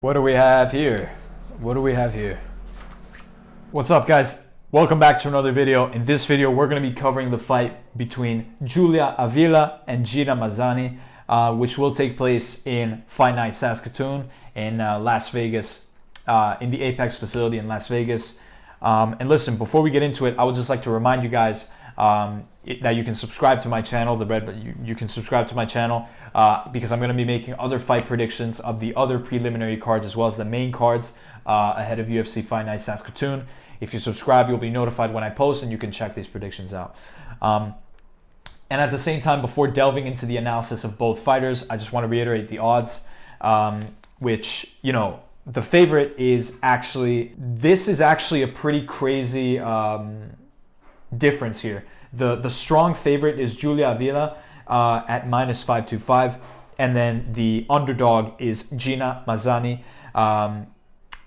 What do we have here? What do we have here? What's up, guys? Welcome back to another video. In this video, we're going to be covering the fight between Julia Avila and Gina Mazany, which will take place in Fight Night Saskatoon in Las Vegas, in the Apex facility in Las Vegas. And listen, before we get into it, I would just like to remind you guys that you can subscribe to my channel, you can subscribe to my channel because I'm going to be making other fight predictions of the other preliminary cards as well as the main cards ahead of UFC Fight Night Saskatoon. If you subscribe, you'll be notified when I post and you can check these predictions out. And at the same time, before delving into the analysis of both fighters, I just want to reiterate the odds, which, you know, the favorite is actually, this is actually a pretty crazy difference here. The strong favorite is Julia Avila at minus 525, and then the underdog is Gina Mazany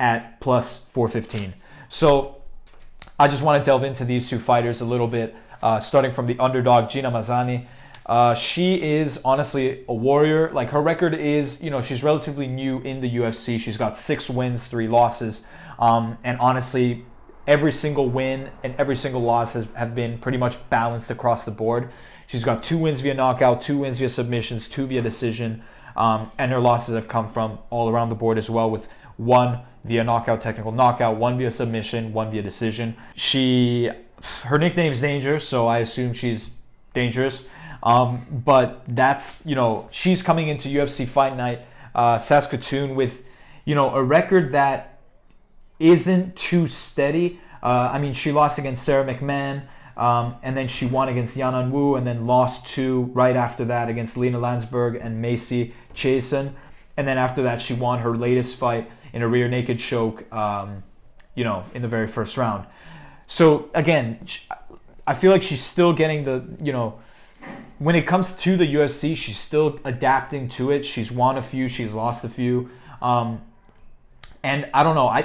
at plus 415. So I just want to delve into these two fighters a little bit, starting from the underdog, Gina Mazany. She is honestly a warrior. Like, her record is, you know, she's relatively new in the UFC. She's got 6 wins, 3 losses. And honestly, every single win and every single loss have been pretty much balanced across the board. She's got 2 wins via knockout, 2 wins via submissions, 2 via decision. And her losses have come from all around the board as well, with 1 via knockout, technical knockout, 1 via submission, 1 via decision. Her nickname's Danger, so I assume she's dangerous. But that's, you know, she's coming into UFC Fight Night Saskatoon with, you know, a record that isn't too steady. I mean, she lost against Sarah McMahon, and then she won against Yanan Wu, and then lost 2 right after that against Lena Landsberg and Macy Chasen. And then after that, she won her latest fight in a rear naked choke, you know, in the very first round. So again, I feel like she's still getting the, you know, when it comes to the UFC, she's still adapting to it. She's won a few, she's lost a few. And I don't know, I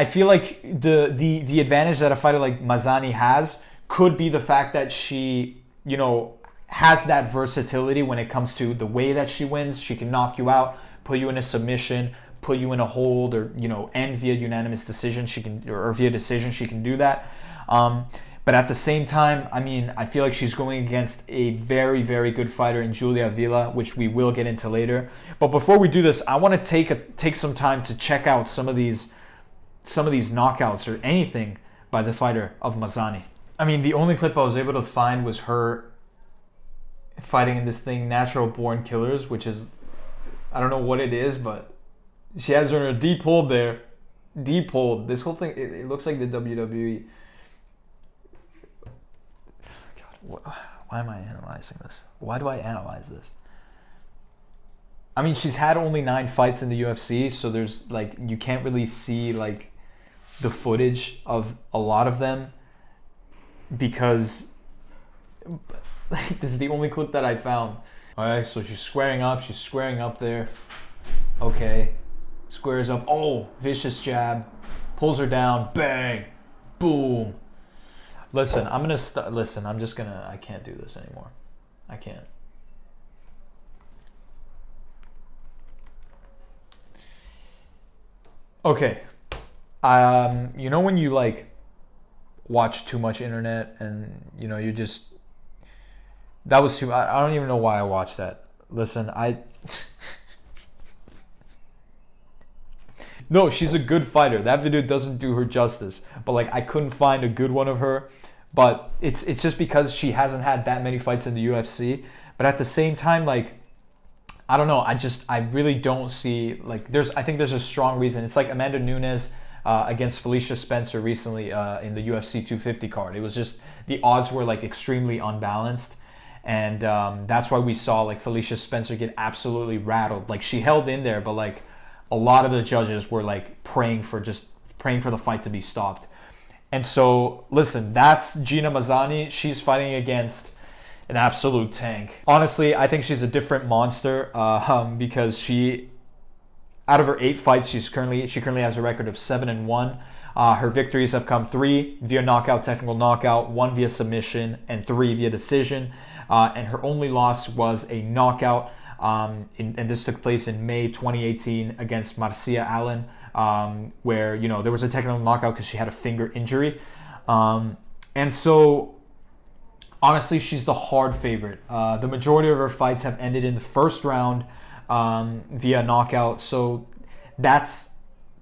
feel like the advantage that a fighter like Mazany has could be the fact that she, you know, has that versatility when it comes to the way that she wins. She can knock you out, put you in a submission, put you in a hold, or, you know, end via unanimous decision. She can, or via decision, she can do that. But at the same time, I mean, I feel like she's going against a very, very good fighter in Julia Avila, which we will get into later. But before we do this, I want to take some time to check out some of these knockouts or anything by the fighter of Mazany. I mean, the only clip I was able to find was her fighting in this thing, Natural Born Killers, which is, I don't know what it is, but she has her in a deep hold there. Deep hold. This whole thing, it looks like the WWE. God, why am I analyzing this? Why do I analyze this? I mean, she's had only 9 fights in the UFC, so there's, like, you can't really see, like, the footage of a lot of them, because like, this is the only clip that I found. Alright, so she's squaring up there. Okay. Squares up. Oh, vicious jab. Pulls her down. Bang. Boom. Listen, I'm just gonna, I can't do this anymore. I can't. Okay. You know when you, like, watch too much internet and, you know, you just, that was too, I don't even know why I watched that. Listen, no, she's a good fighter. That video doesn't do her justice. But, like, I couldn't find a good one of her. But it's just because she hasn't had that many fights in the UFC. But at the same time, like, I don't know. I really don't see, like, I think there's a strong reason. It's like Amanda Nunes against Felicia Spencer recently in the UFC 250 card. It was just, the odds were, like, extremely unbalanced. And that's why we saw, like, Felicia Spencer get absolutely rattled. Like, she held in there, but, like, a lot of the judges were, like, praying for the fight to be stopped. And so, listen, that's Gina Mazany. She's fighting against an absolute tank. Honestly, I think she's a different monster because she, out of her 8 fights, she currently has a record of 7-1. Her victories have come 3 via knockout, technical knockout, 1 via submission, and 3 via decision. and her only loss was a knockout. And this took place in May 2018 against Marcia Allen, where, you know, there was a technical knockout because she had a finger injury. And so, honestly, she's the hard favorite. The majority of her fights have ended in the first round via knockout. So that's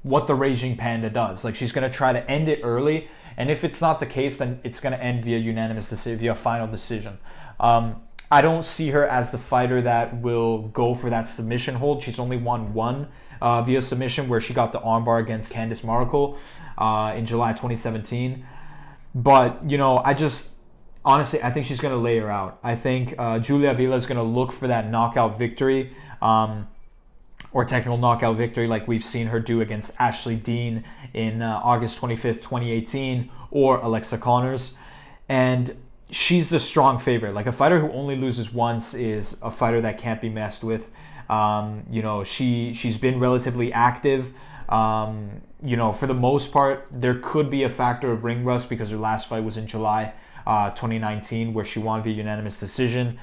what the Raging Panda does. Like, she's going to try to end it early. And if it's not the case, then it's going to end via unanimous decision, via final decision. I don't see her as the fighter that will go for that submission hold. She's only won one via submission, where she got the armbar against Candice Markle in July 2017. But, you know, honestly, I think she's going to lay her out. I think Julia Avila is going to look for that knockout victory, or technical knockout victory, like we've seen her do against Ashley Dean in August 25th, 2018, or Alexa Connors. And she's the strong favorite. Like, a fighter who only loses once is a fighter that can't be messed with. You know, she's been relatively active. You know, for the most part, there could be a factor of ring rust because her last fight was in July 2019, where she won via unanimous decision.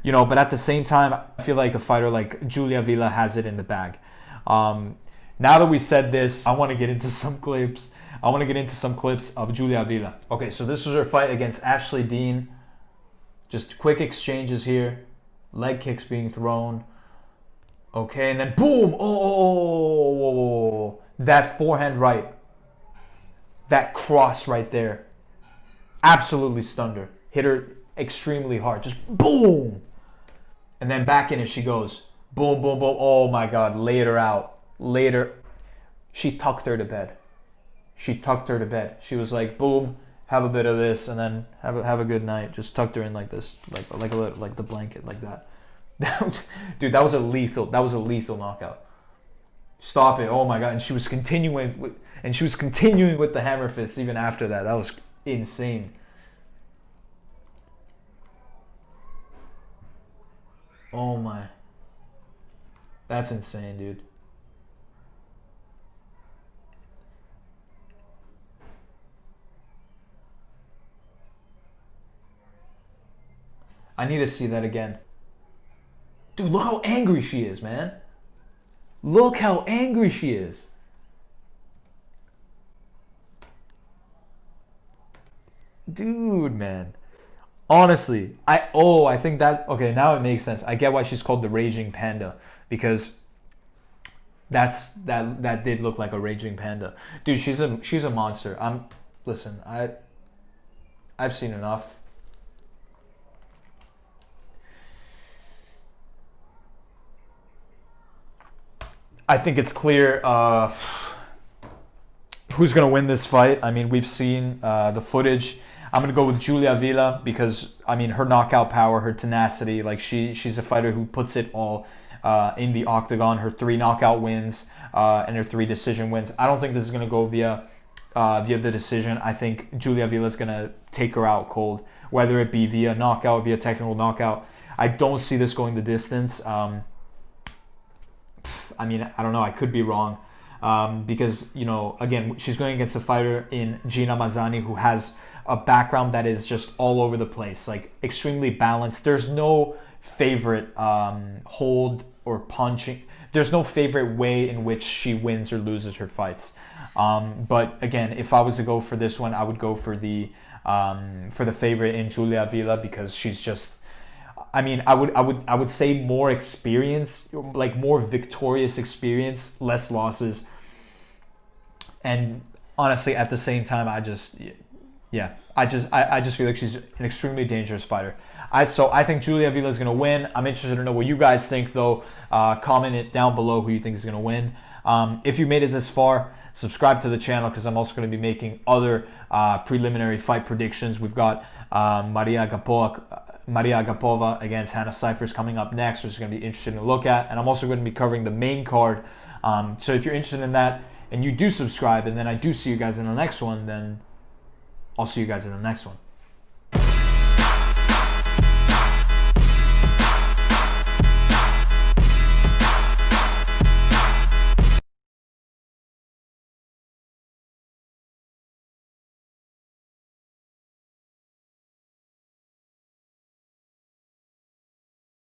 You know, but at the same time, I feel like a fighter like Julia Avila has it in the bag. Now that we said this, I want to get into some clips. I want to get into some clips of Julia Avila. Okay, so this was her fight against Ashley Dean. Just quick exchanges here. Leg kicks being thrown. Okay, and then boom! Oh, that forehand right. That cross right there. Absolutely stunned her. Hit her extremely hard. Just boom! And then back in it she goes. Boom, boom, boom. Oh my God, laid her out. Later, she tucked her to bed. She tucked her to bed. She was like, boom, have a bit of this, and then have a good night. Just tucked her in like this, like the blanket, like that. Dude, that was a lethal knockout. Stop it! Oh my God! And she was continuing with the hammer fists even after that. That was insane. Oh my. That's insane, dude. I need to see that again. Dude, look how angry she is, man. Look how angry she is. Dude, man. Honestly, I think that, okay, now it makes sense. I get why she's called the Raging Panda, because that did look like a Raging Panda. Dude, she's a monster. Listen, I've seen enough. I think it's clear who's going to win this fight. I mean, we've seen the footage. I'm going to go with Julia Avila because, I mean, her knockout power, her tenacity, like she's a fighter who puts it all in the octagon. Her 3 knockout wins and her 3 decision wins. I don't think this is going to go via the decision. I think Julia Avila is going to take her out cold, whether it be via knockout, via technical knockout. I don't see this going the distance. I mean, I don't know. I could be wrong because, you know, again, she's going against a fighter in Gina Mazany who has a background that is just all over the place, like extremely balanced. There's no favorite hold or punching. There's no favorite way in which she wins or loses her fights. But again, if I was to go for this one, I would go for the favorite in Julia Avila because she's just, I mean, I would say more experience, like more victorious experience, less losses. And honestly, at the same time, I just feel like she's an extremely dangerous fighter. So I think Julia Avila is going to win. I'm interested to know what you guys think, though. Comment it down below who you think is going to win. If you made it this far, subscribe to the channel because I'm also going to be making other preliminary fight predictions. We've got Maria Agapova against Hannah Cifers coming up next, which is going to be interesting to look at. And I'm also going to be covering the main card. So if you're interested in that and you do subscribe and then I do see you guys in the next one, then I'll see you guys in the next one.